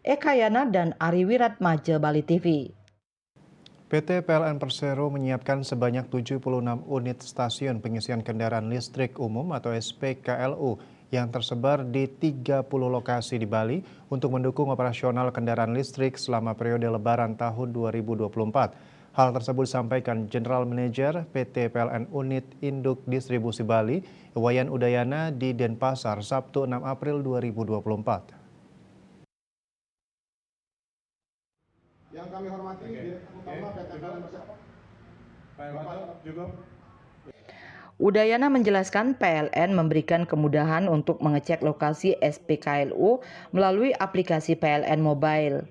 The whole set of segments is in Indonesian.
Eka Yana dan Ari Wiratmaja, Bali TV. PT PLN Persero menyiapkan sebanyak 76 unit stasiun pengisian kendaraan listrik umum atau SPKLU yang tersebar di 30 lokasi di Bali untuk mendukung operasional kendaraan listrik selama periode Lebaran tahun 2024. Hal tersebut disampaikan General Manager PT PLN Unit Induk Distribusi Bali, Wayan Udayana di Denpasar, Sabtu 6 April 2024. Yang kami hormati Direktur Utama PT PLN Persero. Udayana menjelaskan PLN memberikan kemudahan untuk mengecek lokasi SPKLU melalui aplikasi PLN Mobile.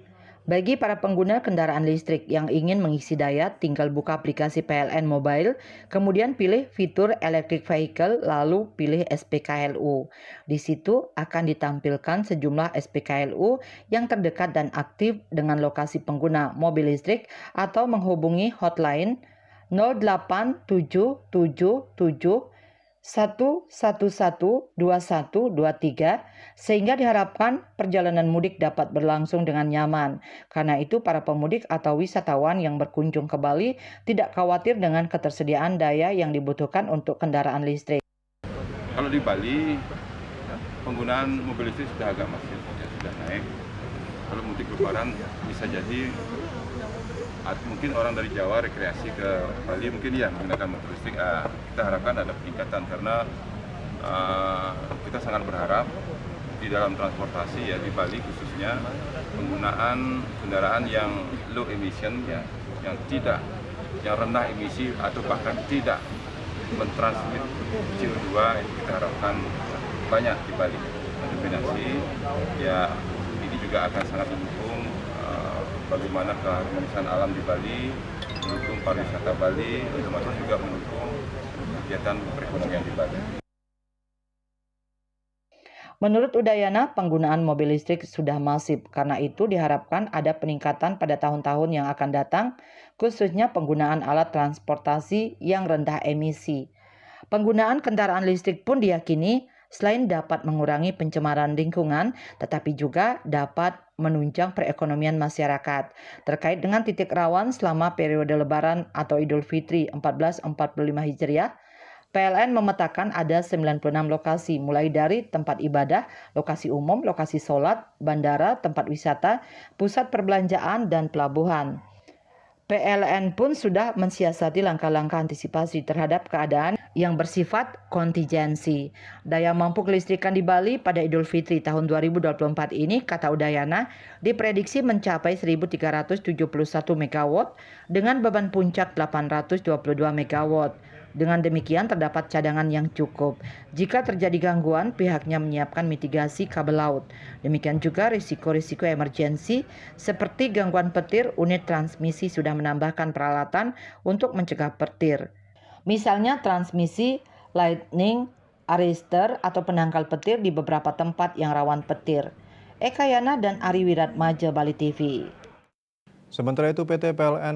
Bagi para pengguna kendaraan listrik yang ingin mengisi daya, tinggal buka aplikasi PLN Mobile, kemudian pilih fitur Electric Vehicle, lalu pilih SPKLU. Di situ akan ditampilkan sejumlah SPKLU yang terdekat dan aktif dengan lokasi pengguna mobil listrik atau menghubungi hotline 087771112123 sehingga diharapkan perjalanan mudik dapat berlangsung dengan nyaman. Karena itu para pemudik atau wisatawan yang berkunjung ke Bali tidak khawatir dengan ketersediaan daya yang dibutuhkan untuk kendaraan listrik. Kalau di Bali penggunaan mobil listrik sudah agak masif, ya, sudah naik. Kalau mudik Lebaran bisa jadi mungkin orang dari Jawa rekreasi ke Bali mungkin ya menggunakan motor listrik. Kita harapkan ada peningkatan karena kita sangat berharap di dalam transportasi ya di Bali khususnya penggunaan kendaraan yang low emission ya, yang rendah emisi atau bahkan tidak mentransmit CO2 itu kita harapkan banyak di Bali. Kombinasi ya ini juga akan sangat mendukung bagaimana keharmonisan alam di Bali, mendukung pariwisata Bali, termasuk juga mendukung kegiatan perekonomian di Bali. Menurut Udayana, penggunaan mobil listrik sudah masif, karena itu diharapkan ada peningkatan pada tahun-tahun yang akan datang, khususnya penggunaan alat transportasi yang rendah emisi. Penggunaan kendaraan listrik pun diyakini selain dapat mengurangi pencemaran lingkungan, tetapi juga dapat menunjang perekonomian masyarakat. Terkait dengan titik rawan selama periode Lebaran atau Idul Fitri 1445 Hijriah, PLN memetakan ada 96 lokasi, mulai dari tempat ibadah, lokasi umum, lokasi sholat, bandara, tempat wisata, pusat perbelanjaan, dan pelabuhan. PLN pun sudah mensiasati langkah-langkah antisipasi terhadap keadaan yang bersifat kontingensi. Daya mampu kelistrikan di Bali pada Idul Fitri tahun 2024 ini, kata Udayana, diprediksi mencapai 1.371 MW dengan beban puncak 822 MW. Dengan demikian terdapat cadangan yang cukup. Jika terjadi gangguan, pihaknya menyiapkan mitigasi kabel laut. Demikian juga risiko-risiko emergensi seperti gangguan petir, unit transmisi sudah menambahkan peralatan untuk mencegah petir. Misalnya transmisi lightning arrestor atau penangkal petir di beberapa tempat yang rawan petir. Eka Yana dan Ari Wiratmaja, Bali TV. Sementara itu PT PLN